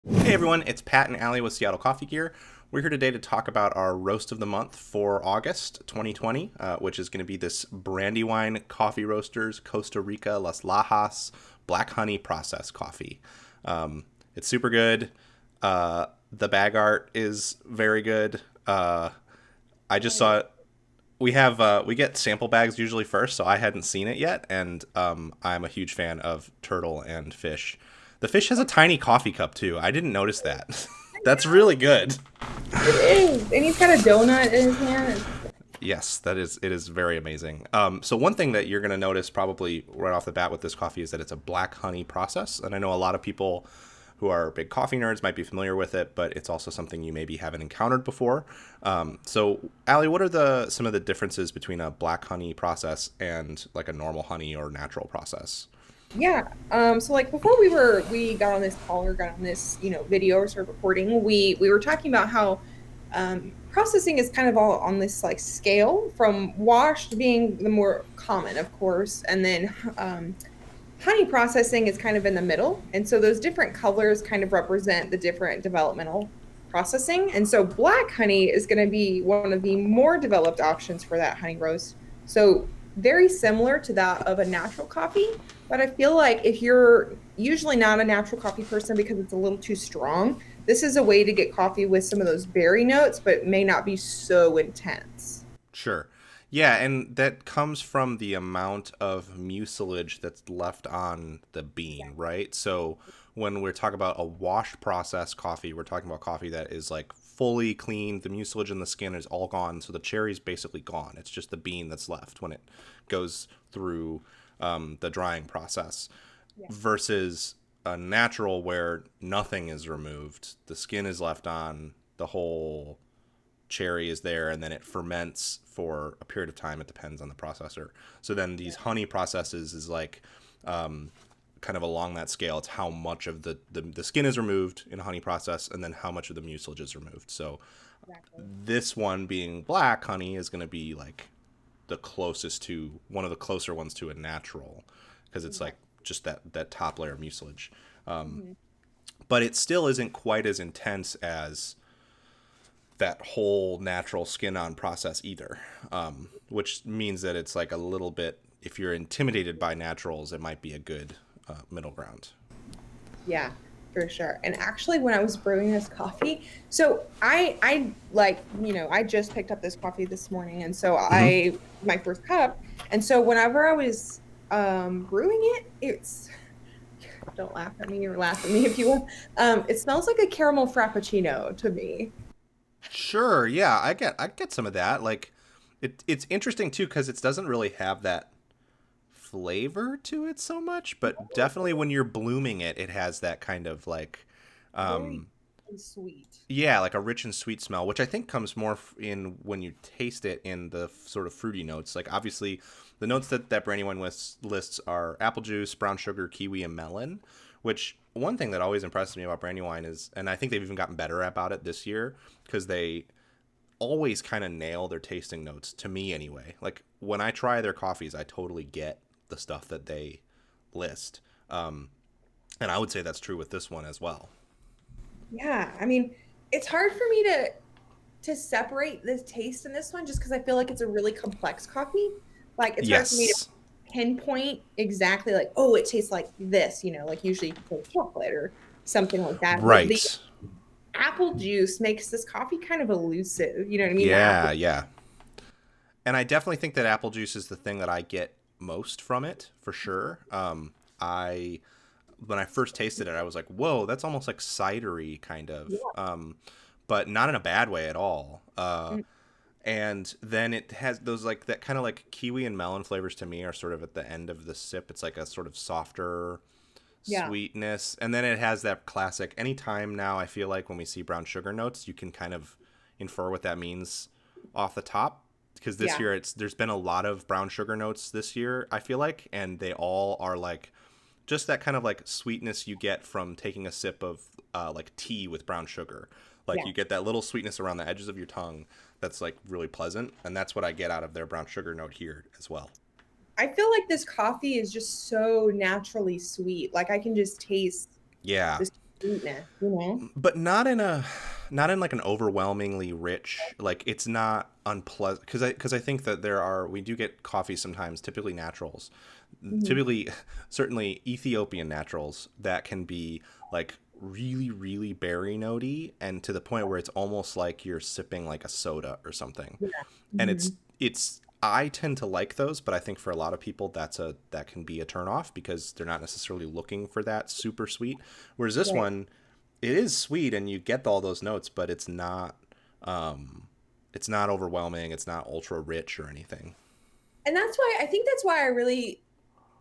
Hey everyone, it's Pat and Allie with Seattle Coffee Gear. We're here today to talk about our roast of the month for August 2020, which is going to be this Brandywine Coffee Roasters Costa Rica Las Lajas Black Honey Process Coffee. It's super good. The bag art is very good. I just Oh, saw it. We get sample bags usually first, so I hadn't seen it yet, and I'm a huge fan of turtle and fish. The fish has a tiny coffee cup too. I didn't notice that. I That's know really good. it is, and he's got a donut in his hand. Yes, that is it is very amazing. So one thing that you're going to notice probably right off the bat with this coffee is that it's a black honey process, and I know a lot of people who are big coffee nerds might be familiar with it, but it's also something you maybe haven't encountered before. So, Allie, what are the some of the differences between a black honey process and like a normal honey or natural process? Yeah. So like before we got on this call or got on this, video or sort of recording, we were talking about how processing is kind of all on this like scale from washed being the more common, of course, and then honey processing is kind of in the middle. And so those different colors kind of represent the different developmental processing. And so black honey is going to be one of the more developed options for that honey roast. So very similar to that of a natural coffee. But I feel like if you're usually not a natural coffee person because it's a little too strong, this is a way to get coffee with some of those berry notes, but may not be so intense. Sure. Yeah, and that comes from the amount of mucilage that's left on the bean, right? So when we're talking about a wash process coffee, we're talking about coffee that is like fully clean. The mucilage in the skin is all gone, so the cherry's basically gone. It's just the bean that's left when it goes through the drying process. Yeah. Versus a natural where nothing is removed, the skin is left on, the whole cherry is there, and then it ferments for a period of time. It depends on the processor. So then these honey processes is like kind of along that scale. It's how much of the skin is removed in a honey process, and then how much of the mucilage is removed. So Exactly. this one being black honey is going to be like the closest to one of the closer ones to a natural, because it's like Exactly. just that top layer of mucilage. Mhm. But it still isn't quite as intense as that whole natural skin on process either, which means that it's like a little bit, if you're intimidated by naturals, it might be a good middle ground. Yeah, for sure. And actually, when I was brewing this coffee, so I like, I just picked up this coffee this morning, and so Mm-hmm. I my first cup. And so whenever I was brewing it, it's don't laugh at me or laugh at me if you want. It smells like a caramel frappuccino to me. Sure, yeah, I get some of that. Like, it's interesting too because it doesn't really have that flavor to it so much, but definitely when you're blooming it, it has that kind of like Very um, sweet. yeah, like a rich and sweet smell, which I think comes more in when you taste it in the sort of fruity notes. Like obviously, the notes that Brandywine lists are apple juice, brown sugar, kiwi, and melon. Which one thing that always impresses me about Brandywine is, and I think they've even gotten better about it this year, because they always kind of nail their tasting notes to me anyway. Like when I try their coffees, I totally get the stuff that they list, and I would say that's true with this one as well. Yeah, I mean, it's hard for me to separate the taste in this one just because I feel like it's a really complex coffee. Like it's hard for me to Yes, pinpoint exactly like, oh, it tastes like this, like usually you put chocolate or something like that. But the right. apple juice makes this coffee kind of elusive. You know what I mean? The Yeah, apple. yeah. And I definitely think that apple juice is the thing that I get most from it for sure. I When I first tasted it, I was like, "Whoa, that's almost like cidery kind of," Yeah. but not in a bad way at all. Mm, And then it has those like that kind of like kiwi and melon flavors to me are sort of at the end of the sip. It's like a sort of softer yeah. sweetness, and then it has that classic. Anytime now, I feel like when we see brown sugar notes, you can kind of infer what that means off the top, because this Yeah. year there's been a lot of brown sugar notes this year, I feel like, and they all are like just that kind of like sweetness you get from taking a sip of like tea with brown sugar. Like Yeah. you get that little sweetness around the edges of your tongue that's like really pleasant, and that's what I get out of their brown sugar note here as well. I feel like this coffee is just so naturally sweet. Like I can just taste Yeah. this. sweetness, you know? but not in like an overwhelmingly rich, like it's not unpleasant, because I think that we do get coffee sometimes, typically naturals, Hmm. typically certainly Ethiopian naturals that can be like really really berry notey, and to the point where it's almost like you're sipping like a soda or something. Yeah. And Hmm. it's I tend to like those, but I think for a lot of people that can be a turn off because they're not necessarily looking for that super sweet. Whereas this Right. one, it is sweet and you get all those notes, but um it's not overwhelming, it's not ultra rich or anything. And that's why I think that's why I really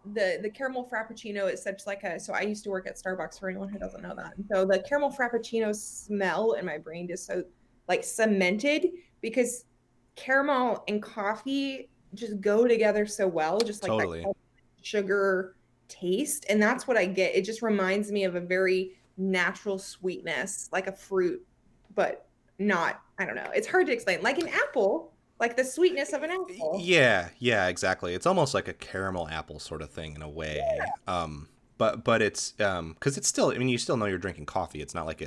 the caramel frappuccino is such like a, so I used to work at Starbucks for anyone who doesn't know that. And so the caramel frappuccino smell in my brain just so like cemented because caramel and coffee just go together so well, just like that Totally. sugar taste. And that's what I get. It just reminds me of a very natural sweetness, like a fruit, but not, I don't know. It's hard to explain. Like an apple, like the sweetness of an apple. Yeah, yeah, exactly. It's almost like a caramel apple sort of thing in a way. But it's because it's still. I mean, you still know you're drinking coffee. It's not like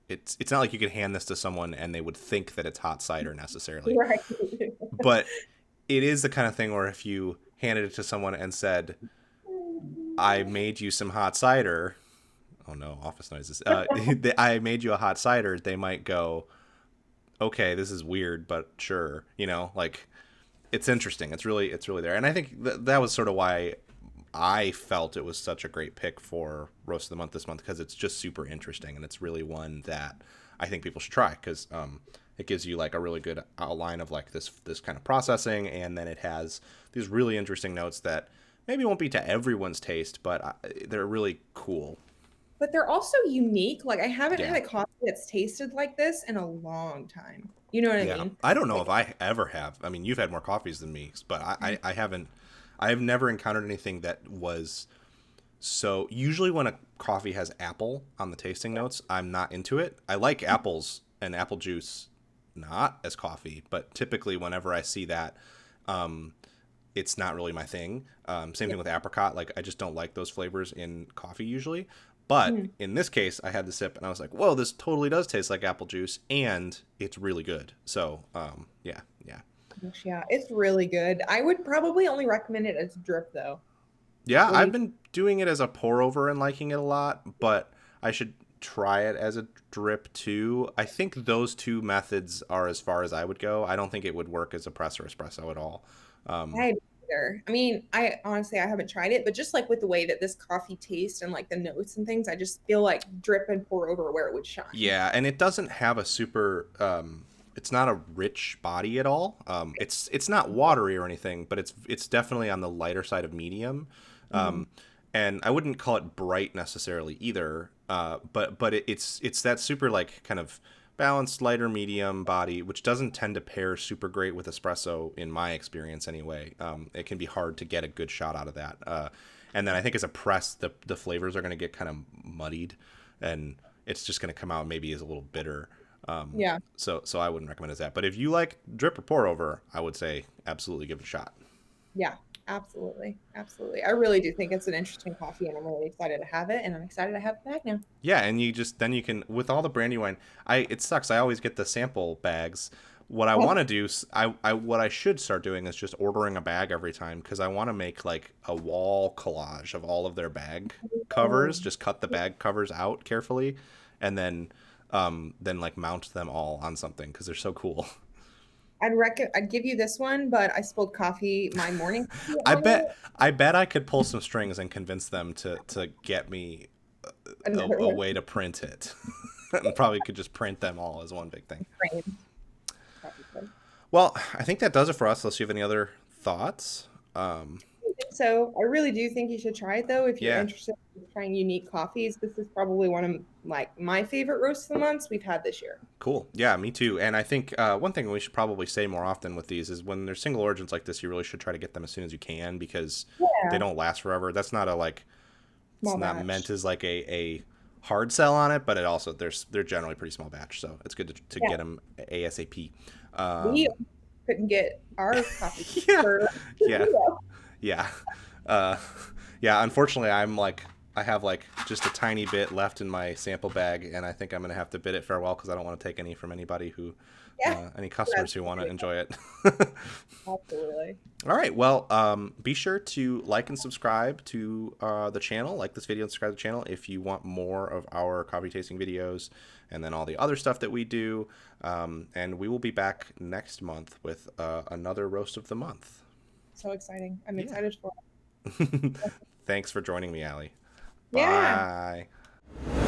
it's not like you could hand this to someone and they would think that it's hot cider necessarily. Right. But it is the kind of thing where if you handed it to someone and said, "I made you some hot cider," oh no, office noises. I made you a hot cider. They might go, "Okay, this is weird, but sure." You know, like it's interesting. It's really there, and I think that was sort of why I felt it was such a great pick for roast of the month this month, because it's just super interesting and it's really one that I think people should try, because it gives you like a really good outline of like this kind of processing, and then it has these really interesting notes that maybe won't be to everyone's taste, but they're really cool. But they're also unique. Like I haven't had Yeah. a coffee that's tasted like this in a long time. You know what I Yeah, mean? I don't know if Like, I ever have. I mean, you've had more coffees than me, but I haven't. I have never encountered anything that was so. Usually, when a coffee has apple on the tasting notes, I'm not into it. I like apples and apple juice, not as coffee, but typically, whenever I see that, um, it's not really my thing. Same yeah. thing with apricot. Like I just don't like those flavors in coffee usually. But Mhm. in this case, I had the sip and I was like, "Whoa, this totally does taste like apple juice, and it's really good." So, yeah, yeah, Gosh, yeah, it's really good. I would probably only recommend it as drip though. yeah. What do I've you been doing it as a pour over and liking it a lot, but I should try it as a drip too. I think those two methods are as far as I would go. I don't think it would work as a press or espresso at all. Um, I either. I mean, I honestly I haven't tried it, but just like with the way that this coffee tastes and like the notes and things, I just feel like drip and pour over where it would shine. Yeah, and it doesn't have a super. It's not a rich body at all. It's not watery or anything, but it's definitely on the lighter side of medium. Mhm. Um, and I wouldn't call it bright necessarily either. But it's that super like kind of balanced lighter medium body, which doesn't tend to pair super great with espresso in my experience anyway. It can be hard to get a good shot out of that. And then I think as a press, the flavors are going to get kind of muddied, and it's just going to come out maybe as a little bitter. Yeah. So I wouldn't recommend it as that. But if you like drip or pour over, I would say absolutely give it a shot. Yeah, absolutely. Absolutely. I really do think it's an interesting coffee and I'm really excited to have it and I'm excited to have it back now. Yeah, and you just then you can with all the Brandywine. I it sucks. I always get the sample bags. What I want Oh, to do, I what I should start doing is just ordering a bag every time, because I want to make like a wall collage of all of their bag covers. oh. Just cut the bag covers out carefully, and then like mount them all on something because they're so cool. I'd give you this one, but I spilled coffee, my morning coffee I on bet it. I bet I could pull some strings and convince them to get me Another a one way to print it, and probably could just print them all as one big thing. framed. Probably. Well, I think that does it for us. Unless you have any other thoughts. So I really do think you should try it though if you're Yeah, interested in trying unique coffees. This is probably one of like my favorite roast of the months we've had this year. cool. Yeah, me too. And I think one thing we should probably say more often with these is when there's single origins like this, you really should try to get them as soon as you can, because they Yeah, don't last forever. That's not a like. It's small not meant batch. as like a hard sell on it, but it also they're generally pretty small batch, so it's good to Yeah, get them ASAP. we Um, couldn't get our coffee yeah, for yeah, yeah, uh, yeah. Unfortunately, I'm like I have like just a tiny bit left in my sample bag, and I think I'm gonna have to bid it farewell because I don't want to take any from anybody who, Yeah, any customers who want to absolutely. enjoy it. Absolutely. All right. Well, be sure to like and subscribe to the channel. Like this video and subscribe to the channel if you want more of our coffee tasting videos and then all the other stuff that we do. And we will be back next month with another roast of the month. So exciting. I'm Yeah. excited for it. Thanks for joining me, Allie. Yeah. Bye.